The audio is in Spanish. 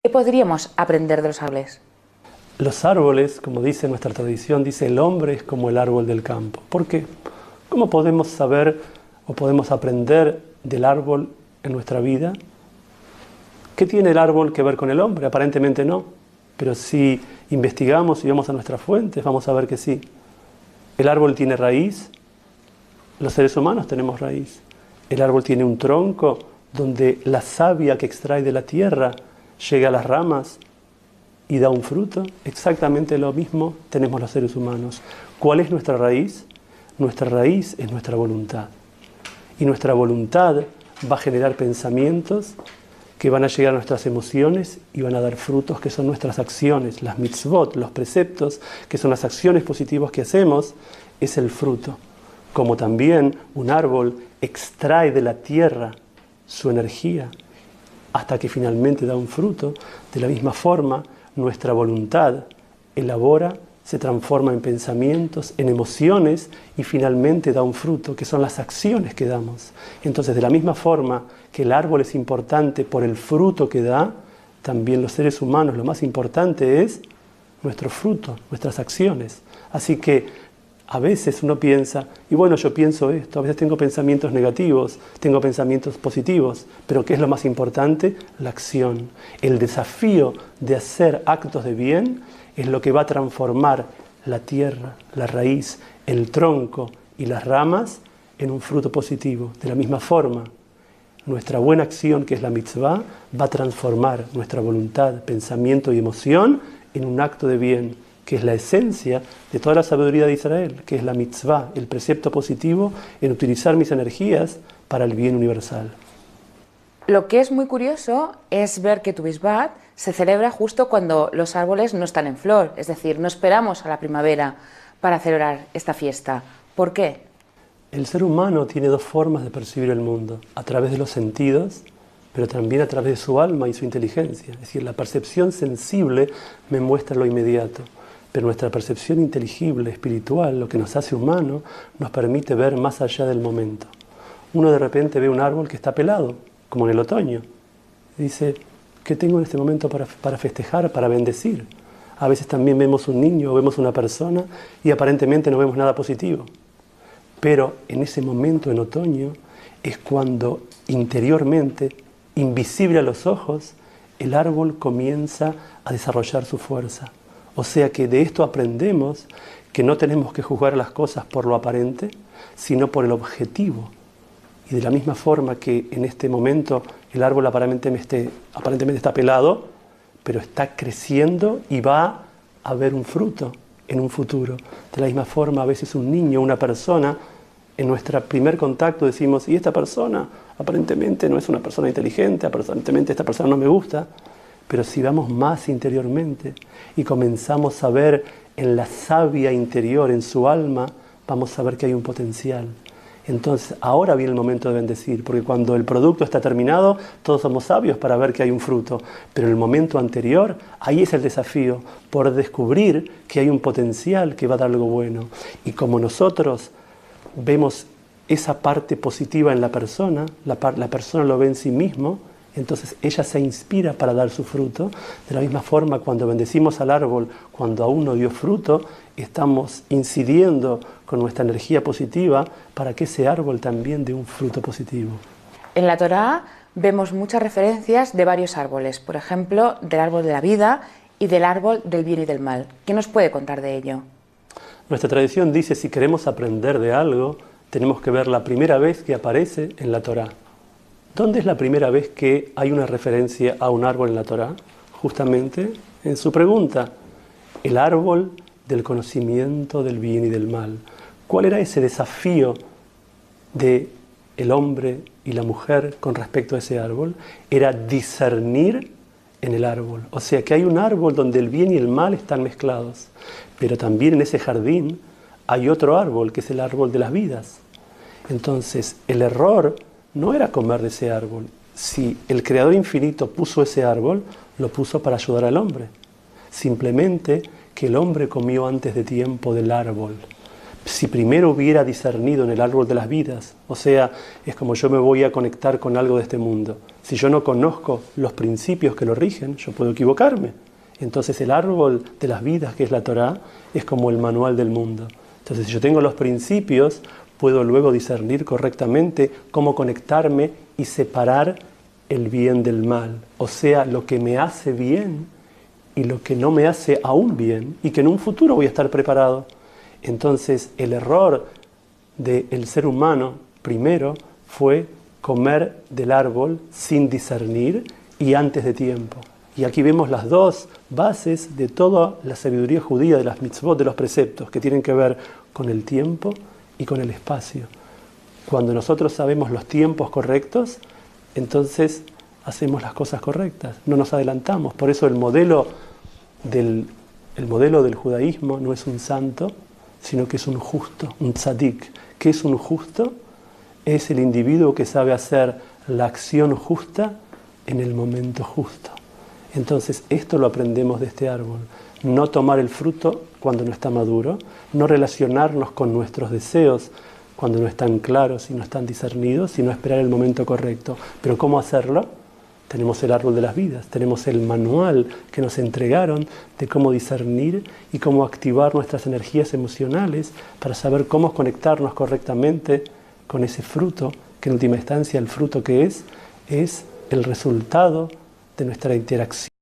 ¿Qué podríamos aprender de los árboles? Los árboles, como dice nuestra tradición, dice el hombre es como el árbol del campo. ¿Por qué? ¿Cómo podemos saber o podemos aprender del árbol en nuestra vida? ¿Qué tiene el árbol que ver con el hombre? Aparentemente no. Pero si investigamos y vamos a nuestras fuentes, vamos a ver que sí. El árbol tiene raíz, los seres humanos tenemos raíz. El árbol tiene un tronco donde la savia que extrae de la tierra llega a las ramas y da un fruto. Exactamente lo mismo tenemos los seres humanos. ¿Cuál es nuestra raíz? Nuestra raíz es nuestra voluntad. Y nuestra voluntad va a generar pensamientos que van a llegar a nuestras emociones y van a dar frutos que son nuestras acciones. Las mitzvot, los preceptos, que son las acciones positivas que hacemos, es el fruto. Como también un árbol extrae de la tierra su energía hasta que finalmente da un fruto, de la misma forma nuestra voluntad elabora, se transforma en pensamientos, en emociones y finalmente da un fruto, que son las acciones que damos. Entonces, de la misma forma que el árbol es importante por el fruto que da, también los seres humanos lo más importante es nuestro fruto, nuestras acciones. Así que a veces uno piensa, y bueno, yo pienso esto, a veces tengo pensamientos negativos, tengo pensamientos positivos, pero ¿qué es lo más importante? La acción. El desafío de hacer actos de bien es lo que va a transformar la tierra, la raíz, el tronco y las ramas en un fruto positivo. De la misma forma, nuestra buena acción, que es la mitzvah, va a transformar nuestra voluntad, pensamiento y emoción en un acto de bien, que es la esencia de toda la sabiduría de Israel, que es la mitzvah, el precepto positivo en utilizar mis energías para el bien universal. Lo que es muy curioso es ver que Tu Bisbat se celebra justo cuando los árboles no están en flor, es decir, no esperamos a la primavera para celebrar esta fiesta. ¿Por qué? El ser humano tiene dos formas de percibir el mundo, a través de los sentidos, pero también a través de su alma y su inteligencia. Es decir, la percepción sensible me muestra lo inmediato, pero nuestra percepción inteligible, espiritual, lo que nos hace humanos, nos permite ver más allá del momento. Uno de repente ve un árbol que está pelado, como en el otoño, y dice, ¿qué tengo en este momento para festejar, para bendecir? A veces también vemos un niño o vemos una persona y aparentemente no vemos nada positivo. Pero en ese momento, en otoño, es cuando interiormente, invisible a los ojos, el árbol comienza a desarrollar su fuerza. O sea que de esto aprendemos que no tenemos que juzgar las cosas por lo aparente, sino por el objetivo. Y de la misma forma que en este momento el árbol aparentemente está pelado, pero está creciendo y va a haber un fruto en un futuro. De la misma forma, a veces un niño, una persona, en nuestro primer contacto decimos, y esta persona aparentemente no es una persona inteligente, aparentemente esta persona no me gusta, pero si vamos más interiormente y comenzamos a ver en la savia interior, en su alma, vamos a ver que hay un potencial. Entonces, ahora viene el momento de bendecir, porque cuando el producto está terminado, todos somos sabios para ver que hay un fruto. Pero en el momento anterior, ahí es el desafío, por descubrir que hay un potencial que va a dar algo bueno. Y como nosotros vemos esa parte positiva en la persona lo ve en sí mismo, entonces ella se inspira para dar su fruto. De la misma forma, cuando bendecimos al árbol, cuando aún no dio fruto, estamos incidiendo con nuestra energía positiva para que ese árbol también dé un fruto positivo. En la Torá vemos muchas referencias de varios árboles, por ejemplo, del árbol de la vida y del árbol del bien y del mal. ¿Qué nos puede contar de ello? Nuestra tradición dice, si queremos aprender de algo, tenemos que ver la primera vez que aparece en la Torá. ¿Dónde es la primera vez que hay una referencia a un árbol en la Torá? Justamente en su pregunta, el árbol del conocimiento del bien y del mal. ¿Cuál era ese desafío del hombre y la mujer con respecto a ese árbol? Era discernir en el árbol. O sea que hay un árbol donde el bien y el mal están mezclados. Pero también en ese jardín hay otro árbol que es el árbol de las vidas. Entonces el error no era comer de ese árbol. Si el Creador infinito puso ese árbol, lo puso para ayudar al hombre. Simplemente que el hombre comió antes de tiempo del árbol. si primero hubiera discernido en el árbol de las vidas, o sea, es como yo me voy a conectar con algo de este mundo. Si yo no conozco los principios que lo rigen, yo puedo equivocarme. Entonces el árbol de las vidas, que es la Torá, es como el manual del mundo. Entonces si yo tengo los principios, puedo luego discernir correctamente cómo conectarme y separar el bien del mal. O sea, lo que me hace bien y lo que no me hace aún bien y que en un futuro voy a estar preparado. Entonces el error del ser humano primero fue comer del árbol sin discernir y antes de tiempo. Y aquí vemos las dos bases de toda la sabiduría judía, de las mitzvot, de los preceptos, que tienen que ver con el tiempo y con el espacio. Cuando nosotros sabemos los tiempos correctos, entonces hacemos las cosas correctas, no nos adelantamos. Por eso el modelo del judaísmo no es un santo, sino que es un justo, un tzadik. ¿Qué es un justo? Es el individuo que sabe hacer la acción justa en el momento justo. Entonces esto lo aprendemos de este árbol. No tomar el fruto cuando no está maduro, no relacionarnos con nuestros deseos cuando no están claros y no están discernidos, sino esperar el momento correcto. ¿Pero cómo hacerlo? Tenemos el árbol de las vidas, tenemos el manual que nos entregaron de cómo discernir y cómo activar nuestras energías emocionales para saber cómo conectarnos correctamente con ese fruto, que en última instancia el fruto que es el resultado de nuestra interacción